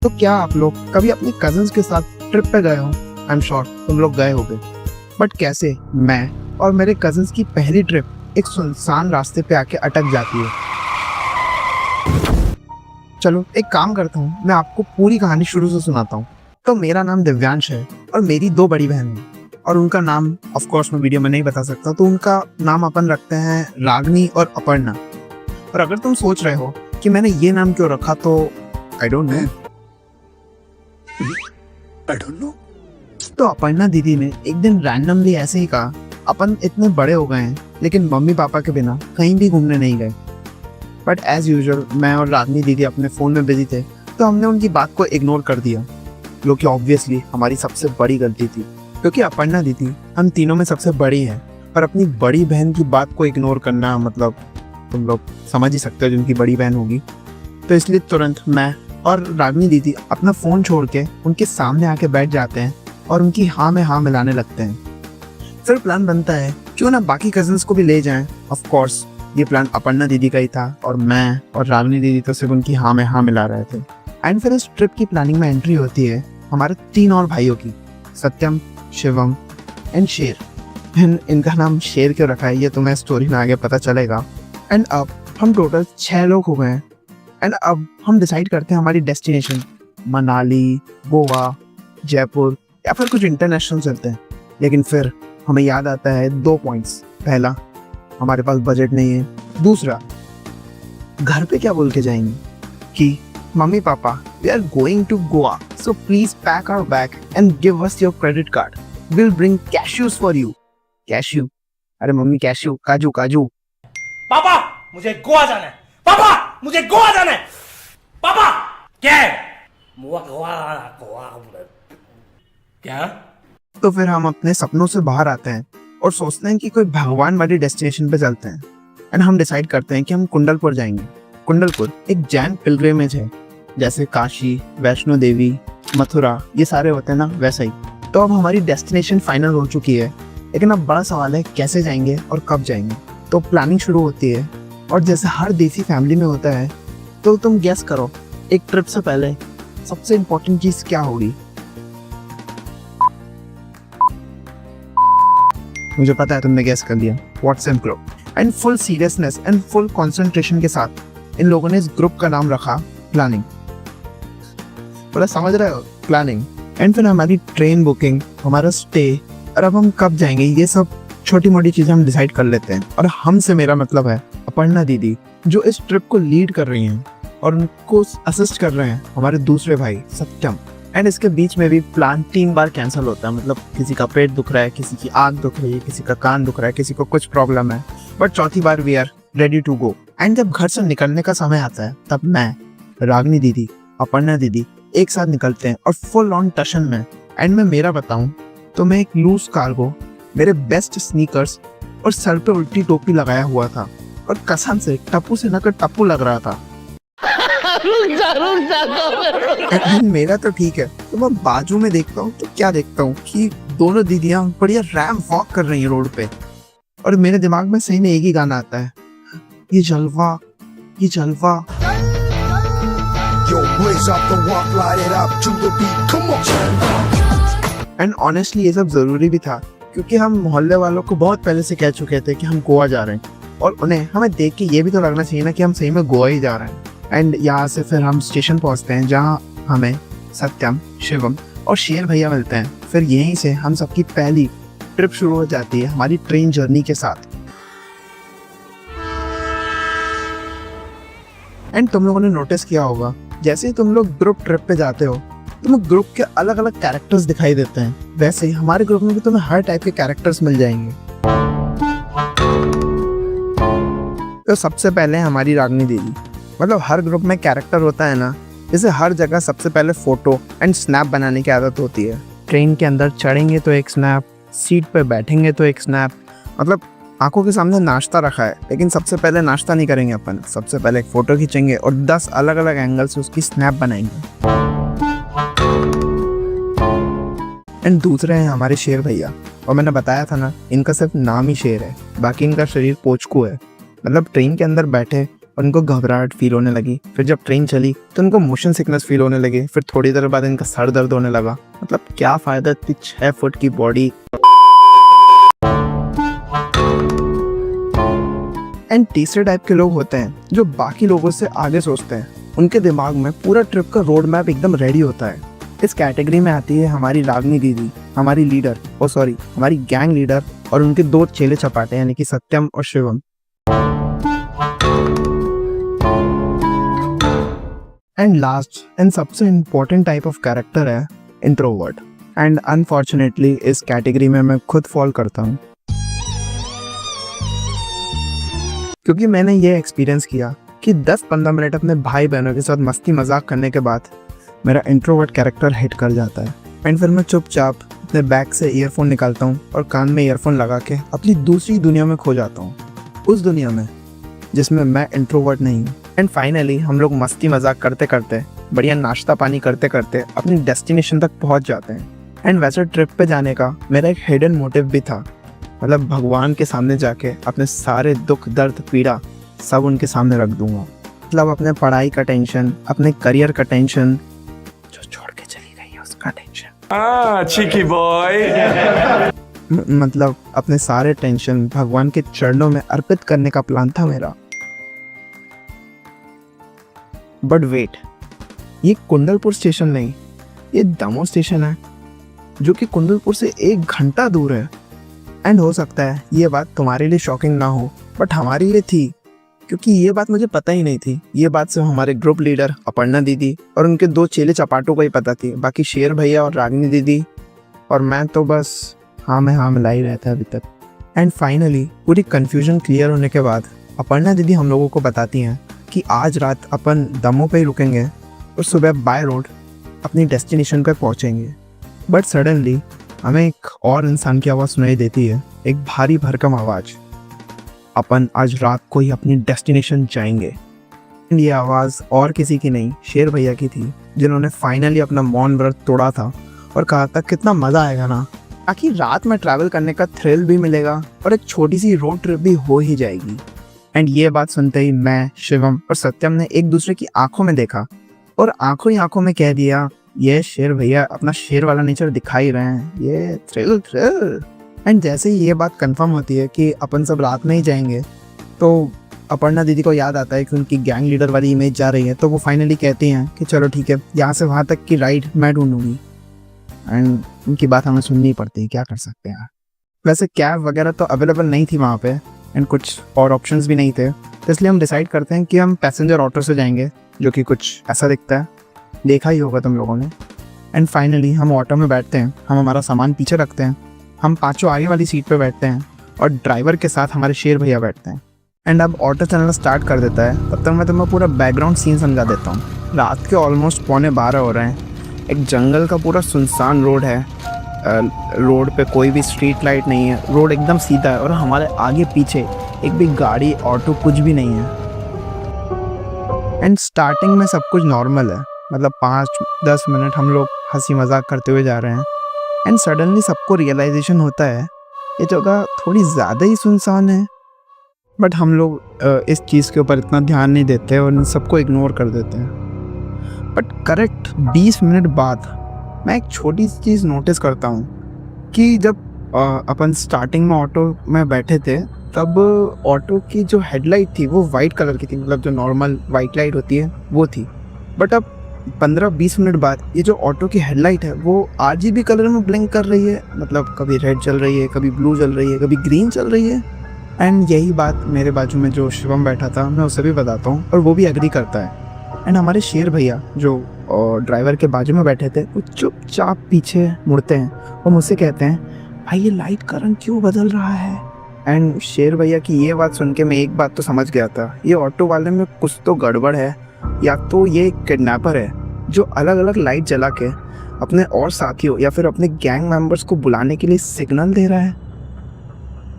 तो क्या आप लोग कभी अपनी कजिन्स के साथ ट्रिप पे गए हो? आई एम श्योर तुम लोग गए होगे, बट कैसे मैं और मेरे कजिन्स की पहली ट्रिप एक सुनसान रास्ते पे आके अटक जाती है। चलो एक काम करता हूँ, मैं आपको पूरी कहानी शुरू से सुनाता हूँ। तो मेरा नाम दिव्यांश है और मेरी 2 बड़ी बहन है, और उनका नाम ऑफ कोर्स मैं वीडियो में नहीं बता सकता, तो उनका नाम अपन रखते हैं रागनी और अपर्णा। और अगर तुम सोच रहे हो कि मैंने ये नाम क्यों रखा, तो आई डोंट नो। तो अपर्णा दीदी ने एक दिन रैंडमली ऐसे ही कहा, अपन इतने बड़े हो गए हैं लेकिन मम्मी पापा के बिना कहीं भी घूमने नहीं गए। बट एज यूजुअल मैं और रागनी दीदी अपने फ़ोन में बिजी थे, तो हमने उनकी बात को इग्नोर कर दिया, जो कि ऑब्वियसली हमारी सबसे बड़ी गलती थी, क्योंकि अपर्णा दीदी हम तीनों में सबसे बड़ी हैं और अपनी बड़ी बहन की बात को इग्नोर करना मतलब तुम लोग समझ ही सकते हो जिनकी बड़ी बहन होगी। तो इसलिए तुरंत मैं और रागनी दीदी अपना फ़ोन छोड़ के उनके सामने आके बैठ जाते हैं और उनकी हाँ में हाँ मिलाने लगते हैं। फिर प्लान बनता है क्यों ना बाकी कजिन्स को भी ले जाएं। ऑफ कोर्स ये प्लान अपर्णा दीदी का ही था और मैं और रागनी दीदी तो सिर्फ उनकी हाँ में हाँ मिला रहे थे। एंड फिर इस ट्रिप की प्लानिंग में एंट्री होती है हमारे 3 और भाइयों की, सत्यम, शिवम एंड शेर। इनका नाम शेर क्यों रखा है ये तुम्हें स्टोरी में आगे पता चलेगा। एंड अब हम टोटल 6 लोग हो गए हैं। एंड अब हम डिसाइड करते हैं हमारी डेस्टिनेशन, मनाली, गोवा, जयपुर या फिर कुछ इंटरनेशनल चलते हैं। लेकिन फिर हमें याद आता है 2 पॉइंट्स। पहला, हमारे पास बजट नहीं है। दूसरा, घर पे क्या बोल के जाएंगे कि mummy papa we are going to Goa, so please pack our bag and give us your credit card, will bring cashews for you. Cashew? अरे मम्मी कैश्यू, काजू काजू। पापा मुझे गोवा जाना है, पापा मुझे गोवा जाना है, पापा क्या है? गोवा क्या? तो फिर हम अपने सपनों से बाहर आते हैं और सोचते हैं कि कोई भगवान वाली डेस्टिनेशन पे चलते हैं। एंड हम डिसाइड करते हैं कि हम कुंडलपुर जाएंगे। कुंडलपुर एक जैन पिलग्रिमेज है, जैसे काशी, वैष्णो देवी, मथुरा ये सारे होते हैं ना, वैसा ही। तो अब हमारी डेस्टिनेशन फाइनल हो चुकी है, लेकिन अब बड़ा सवाल है कैसे जाएंगे और कब जाएंगे। तो प्लानिंग शुरू होती है और जैसे हर देसी फैमिली में होता है, तो तुम गेस करो एक ट्रिप से पहले सबसे इम्पोर्टेंट चीज क्या होगी? मुझे पता है तुमने गेस कर लिया, WhatsApp group. And full seriousness and full concentration के साथ इन लोगों ने इस ग्रुप का नाम रखा प्लानिंग। पूरा समझ रहे हो, प्लानिंग। एंड फिर हमारी ट्रेन बुकिंग, हमारा स्टे और अब हम कब जाएंगे, ये सब छोटी मोटी चीजें हम डिसाइड कर लेते हैं। और हमसे मेरा मतलब है अपर्णा दीदी, जो इस ट्रिप को लीड कर रही हैं, और उनको असिस्ट कर रहे हैं हमारे दूसरे भाई सत्यम। एंड इसके बीच में भी प्लान 3 बार कैंसिल होता है, मतलब किसी का पेट दुख रहा है, किसी की आंख दुख रही है, किसी का कान दुख रहा है, किसी को कुछ प्रॉब्लम है, बट चौथी बार we are ready to go. And जब घर से निकलने का समय आता है, तब मैं, रागनी दीदी, अपर्णा दीदी एक साथ निकलते हैं और फुल ऑन टशन में। एंड मैं मेरा बताऊं तो मैं एक लूज कार्गो, मेरे बेस्ट स्नीकर्स और सर पे उल्टी टोपी लगाया हुआ था, और कसम से टप्पू से नकर टप्पू लग रहा था। मेरा तो ठीक है, तो मैं बाजू में देखता हूँ तो क्या देखता हूँ कि दोनों दीदियां बढ़िया रैम वॉक कर रही हैं रोड पे, और मेरे दिमाग में सही में एक ही गाना आता है, ये जलवा, ये जलवा। एंड ऑनेस्टली ये सब जरूरी भी था, क्योंकि हम मोहल्ले वालों को बहुत पहले से कह चुके थे कि हम गोवा जा रहे हैं, और उन्हें हमें देख के ये भी तो लगना चाहिए ना कि हम सही में गोवा ही जा रहे हैं। एंड यहाँ से फिर हम स्टेशन पहुँचते हैं, जहाँ हमें सत्यम, शिवम और शेर भैया मिलते हैं। फिर यहीं से हम सबकी पहली ट्रिप शुरू हो जाती है हमारी ट्रेन जर्नी के साथ। एंड तुम लोगों ने नोटिस किया होगा, जैसे ही तुम लोग ग्रुप ट्रिप पे जाते हो, तुम्हें ग्रुप के अलग अलग कैरेक्टर्स दिखाई देते हैं। वैसे ही हमारे ग्रुप में भी तुम्हें हर टाइप के कैरेक्टर्स मिल जाएंगे। तो सबसे पहले हमारी रागनी दीदी, मतलब हर ग्रुप में कैरेक्टर होता है ना, जैसे हर जगह सबसे पहले फोटो एंड स्नैप बनाने की आदत होती है। ट्रेन के अंदर चढ़ेंगे तो एक स्नैप, सीट पे बैठेंगे तो एक स्नैप। मतलब आंखों के सामने नाश्ता रखा है, लेकिन सबसे पहले नाश्ता नहीं करेंगे अपन, सबसे पहले एक फोटो खींचेंगे और 10 अलग अलग एंगल से उसकी स्नैप बनाएंगे। एंड दूसरे हैं हमारे शेर भैया, और मैंने बताया था ना, इनका सिर्फ नाम ही शेर है, बाकी इनका शरीर पोचकू है। मतलब ट्रेन के अंदर बैठे और उनको घबराहट फील होने लगी। फिर जब ट्रेन चली तो उनको मोशन सिकनेस फील होने लगे। फिर थोड़ी देर बाद इनका सर दर्द होने लगा। मतलब क्या फायदा इतनी 6 फुट की बॉडी। एंड तीसरे टाइप के लोग होते हैं जो बाकी लोगों से आगे सोचते हैं। उनके दिमाग में पूरा ट्रिप का रोड मैप एकदम रेडी होता है। इस कैटेगरी में आती है हमारी रागनी दीदी, हमारी लीडर, हमारी गैंग लीडर और उनके 2 चेले चपाटे यानी कि सत्यम और शिवम। एंड लास्ट एंड सबसे इम्पोर्टेंट टाइप ऑफ कैरेक्टर है इंट्रोवर्ट। एंड अनफॉर्चुनेटली इस कैटेगरी में मैं खुद फॉल करता हूँ, क्योंकि मैंने ये एक्सपीरियंस किया कि 10-15 मिनट अपने भाई बहनों के साथ मस्ती मजाक करने के बाद मेरा इंट्रोवर्ट कैरेक्टर हिट कर जाता है। एंड फिर मैं चुपचाप अपने बैग से ईयरफोन निकालता हूँ और कान में ईयरफोन लगा के अपनी दूसरी दुनिया में खो जाता हूँ, उस दुनिया में जिसमें मैं इंट्रोवर्ट नहीं हूँ। एंड फाइनली हम लोग मस्ती मजाक करते करते, बढ़िया नाश्ता पानी करते करते अपनी डेस्टिनेशन तक पहुँच जाते हैं। एंड वैसे ट्रिप पे जाने का मेरा एक हिडन मोटिव भी था, मतलब भगवान के सामने जाके अपने सारे दुख दर्द पीड़ा सब उनके सामने रख दूंगा। मतलब अपने पढ़ाई का टेंशन, अपने करियर का टेंशन, जो छोड़ के चली गई है उसका टेंशन, cheeky boy। मतलब अपने सारे टेंशन भगवान के चरणों में अर्पित करने का प्लान था मेरा। बट वेट, ये कुंडलपुर स्टेशन नहीं, ये दमोह स्टेशन है, जो कि कुंडलपुर से 1 घंटा दूर है। एंड हो सकता है ये बात तुम्हारे लिए शॉकिंग ना हो, बट हमारे लिए थी, क्योंकि ये बात मुझे पता ही नहीं थी। ये बात सिर्फ हमारे ग्रुप लीडर अपर्णा दीदी और उनके 2 चेले चपाटों को ही पता थी। बाकी शेर भैया और रागिनी दीदी और मैं तो बस हाँ मिला ही रहता अभी तक। एंड फाइनली पूरी कन्फ्यूजन क्लियर होने के बाद अपर्णा दीदी हम लोगों को बताती हैं कि आज रात अपन दमोह पे ही रुकेंगे और सुबह बाय रोड अपनी डेस्टिनेशन पे पहुँचेंगे। बट सडनली हमें एक और इंसान की आवाज़ सुनाई देती है, एक भारी भरकम आवाज़, अपन आज रात को ही अपनी डेस्टिनेशन जाएंगे। ये आवाज़ और किसी की नहीं, शेर भैया की थी, जिन्होंने फाइनली अपना मौन व्रत तोड़ा था और कहा था कितना मज़ा आएगा ना, ताकि रात में ट्रैवल करने का थ्रिल भी मिलेगा और एक छोटी सी रोड ट्रिप भी हो ही जाएगी। एंड ये बात सुनते ही मैं, शिवम और सत्यम ने एक दूसरे की आंखों में देखा और आंखों ही आंखों में कह दिया, ये शेर भैया अपना शेर वाला नेचर दिखा ही रहे हैं, ये थ्रिल। एंड जैसे ही ये बात कंफर्म होती है कि अपन सब रात में ही जाएंगे, तो अपर्णा दीदी को याद आता है कि उनकी गैंग लीडर वाली इमेज जा रही है। तो वो फाइनली कहती हैं कि चलो ठीक है, यहाँ से वहाँ तक की राइड मैं ढूंढूंगी। एंड उनकी बात हमें सुननी पड़ती है, क्या कर सकते हैं। वैसे कैब वगैरह तो अवेलेबल नहीं थी वहाँ पे एंड कुछ और ऑप्शंस भी नहीं थे, तो इसलिए हम डिसाइड करते हैं कि हम पैसेंजर ऑटो से जाएंगे, जो कि कुछ ऐसा दिखता है, देखा ही होगा तुम लोगों ने। एंड फाइनली हम ऑटो में बैठते हैं, हम हमारा सामान पीछे रखते हैं, हम 5 आगे वाली सीट पे बैठते हैं और ड्राइवर के साथ हमारे शेर भैया बैठते हैं। एंड अब ऑटो चलना स्टार्ट कर देता है। तब तक मैं तुम्हें पूरा बैकग्राउंड सीन समझा देता हूँ। रात के ऑलमोस्ट 11:15 हो रहे हैं। एक जंगल का पूरा सुनसान रोड है। रोड पे कोई भी स्ट्रीट लाइट नहीं है, रोड एकदम सीधा है और हमारे आगे पीछे एक भी गाड़ी ऑटो कुछ भी नहीं है। एंड स्टार्टिंग में सब कुछ नॉर्मल है, मतलब 5-10 मिनट हम लोग हंसी मजाक करते हुए जा रहे हैं। एंड सडनली सबको रियलाइजेशन होता है ये जगह थोड़ी ज़्यादा ही सुनसान है। बट हम लोग इस चीज़ के ऊपर इतना ध्यान नहीं देते और इन सबको इग्नोर कर देते हैं। बट करेक्ट 20 मिनट बाद मैं एक छोटी सी चीज़ नोटिस करता हूँ कि जब अपन स्टार्टिंग में ऑटो में बैठे थे, तब ऑटो की जो हेडलाइट थी वो वाइट कलर की थी, मतलब जो नॉर्मल वाइट लाइट होती है वो थी। बट अब 15-20 मिनट बाद ये जो ऑटो की हेडलाइट है वो RGB कलर में ब्लिंक कर रही है, मतलब कभी रेड चल रही है, कभी ब्लू चल रही है, कभी ग्रीन चल रही है। एंड यही बात मेरे बाजू में जो शिवम बैठा था मैं उसे भी बताता हूँ और वो भी एग्री करता है। एंड हमारे शेर भैया जो ड्राइवर के बाजू में बैठे थे वो चुपचाप पीछे मुड़ते हैं और मुझसे कहते हैं, भाई ये लाइट का रंग क्यों बदल रहा है। एंड शेर भैया की ये बात सुन के मैं एक बात तो समझ गया था, ये ऑटो वाले में कुछ तो गड़बड़ है, या तो ये किडनैपर है जो अलग अलग लाइट जला के अपने और साथियों या फिर अपने गैंग मेंबर्स को बुलाने के लिए सिग्नल दे रहा है।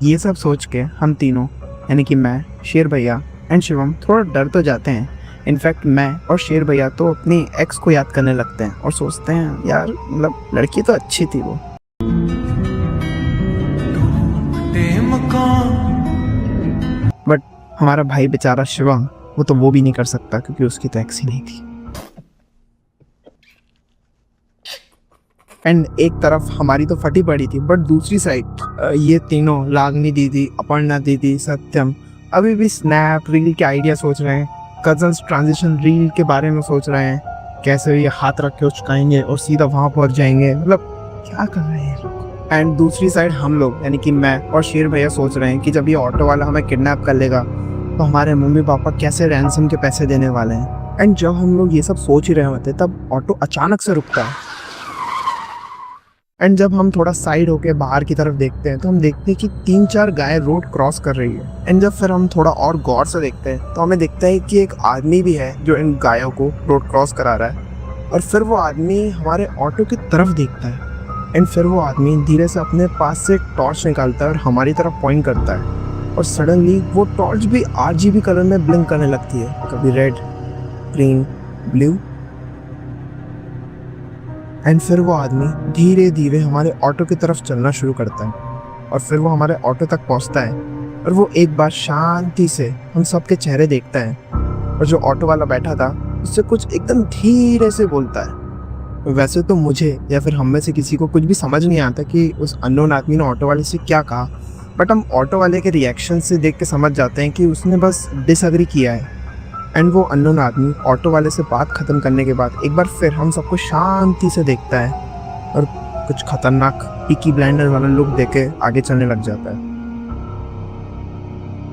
ये सब सोच के हम तीनों, यानी कि मैं, शेर भैया एंड शिवम, थोड़ा डर तो जाते हैं। इनफैक्ट मैं और शेर भैया तो अपनी एक्स को याद करने लगते हैं और सोचते हैं यार, मतलब लड़की तो अच्छी थी वो। बट हमारा भाई बेचारा शिवम वो तो वो भी नहीं कर सकता क्योंकि उसकी तो एक्स ही नहीं थी। एंड एक तरफ हमारी तो फटी पड़ी थी, बट दूसरी साइड ये तीनों, रागनी दीदी, अपर्णा दीदी, सत्यम, अभी भी स्नैप रील के आइडिया सोच रहे हैं, कजन्स ट्रांजिशन रील के बारे में सोच रहे हैं, कैसे ये हाथ रख के उचकाएंगे और सीधा वहाँ पहुँच जाएंगे, मतलब क्या कर रहे हैं लोग। एंड दूसरी साइड हम लोग यानी कि मैं और शेर भैया सोच रहे हैं कि जब ये ऑटो वाला हमें किडनैप कर लेगा तो हमारे मम्मी पापा कैसे रैंसम के पैसे देने वाले हैं। एंड जब हम लोग ये सब सोच ही रहे होते तब ऑटो अचानक से रुकता है। एंड जब हम थोड़ा साइड होके बाहर की तरफ देखते हैं तो हम देखते हैं कि 3-4 गाय रोड क्रॉस कर रही है। एंड जब फिर हम थोड़ा और गौर से देखते हैं तो हमें दिखता है कि एक आदमी भी है जो इन गायों को रोड क्रॉस करा रहा है। और फिर वो आदमी हमारे ऑटो की तरफ देखता है एंड फिर वो आदमी धीरे से अपने पास से एक टॉर्च निकालता है और हमारी तरफ पॉइंट करता है। और सडनली वो टॉर्च भी RGB कलर में ब्लिंक करने लगती है, कभी रेड, ग्रीन, ब्लू। एंड फिर वो आदमी धीरे धीरे हमारे ऑटो की तरफ चलना शुरू करता है और फिर वो हमारे ऑटो तक पहुंचता है और वो एक बार शांति से हम सबके चेहरे देखता है और जो ऑटो वाला बैठा था उससे कुछ एकदम धीरे से बोलता है। वैसे तो मुझे या फिर हम में से किसी को कुछ भी समझ नहीं आता कि उस अननोन आदमी ने ऑटो वाले से क्या कहा, बट हम ऑटो वाले के रिएक्शन से देख के समझ जाते हैं कि उसने बस डिसएग्री किया है। एंड वो अननोन आदमी ऑटो वाले से बात ख़त्म करने के बाद एक बार फिर हम सबको शांति से देखता है और कुछ खतरनाक पीकी ब्लाइंडर वाला लुक देके आगे चलने लग जाता है।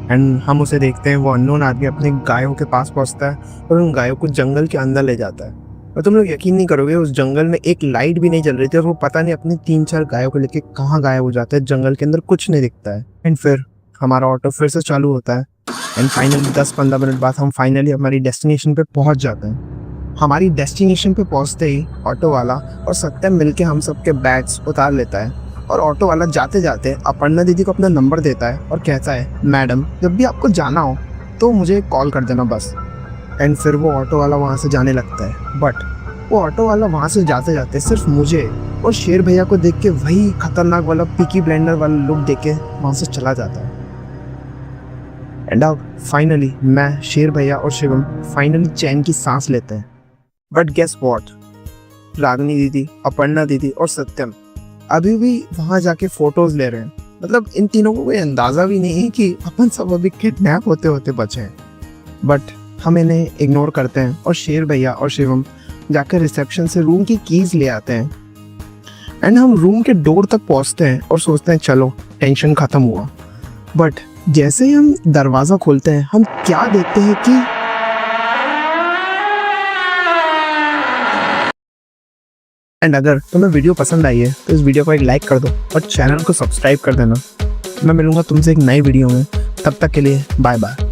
एंड हम उसे देखते हैं, वो अननोन आदमी अपने गायों के पास पहुंचता है और उन गायों को जंगल के अंदर ले जाता है। और तुम लोग यकीन नहीं करोगे, उस जंगल में एक लाइट भी नहीं जल रही थी और वो पता नहीं अपनी 3-4 गायों को लेके कहाँ गायब हो जाता है, जंगल के अंदर कुछ नहीं दिखता है। एंड फिर हमारा ऑटो फिर से चालू होता है एंड फाइनली 10-15 मिनट बाद हम फाइनली हमारी डेस्टिनेशन पे पहुंच जाते हैं। हमारी डेस्टिनेशन पे पहुंचते ही ऑटो वाला और सत्यम मिलके हम सबके बैग्स उतार लेता है और ऑटो वाला जाते जाते अपर्णा दीदी को अपना नंबर देता है और कहता है, मैडम जब भी आपको जाना हो तो मुझे कॉल कर देना बस। एंड फिर वो ऑटो वाला वहाँ से जाने लगता है, बट वो ऑटो वाला वहाँ से जाते जाते सिर्फ मुझे और शेर भैया को देख के वही खतरनाक वाला पीकी ब्लेंडर वाला लुक देख के वहाँ से चला जाता है। एंड अब फाइनली मैं, शेर भैया और शिवम फाइनली चैन की सांस लेते हैं। बट गेस व्हाट, रागनी दीदी, अपर्णा दीदी और सत्यम अभी भी वहाँ जाके फोटोज ले रहे हैं। मतलब इन तीनों को कोई अंदाज़ा भी नहीं है कि अपन सब अभी किडनैप होते होते बचे हैं। बट हम इन्हें इग्नोर करते हैं और शेर भैया और शिवम जाकर रिसेप्शन से रूम की कीज़ ले आते हैं। एंड हम रूम के डोर तक पहुँचते हैं और सोचते हैं चलो टेंशन ख़त्म हुआ। बट जैसे ही हम दरवाज़ा खोलते हैं हम क्या देखते हैं कि एंड अगर तुम्हें वीडियो पसंद आई है तो इस वीडियो को एक लाइक कर दो और चैनल को सब्सक्राइब कर देना। मैं मिलूंगा तुमसे एक नई वीडियो में, तब तक के लिए बाय बाय।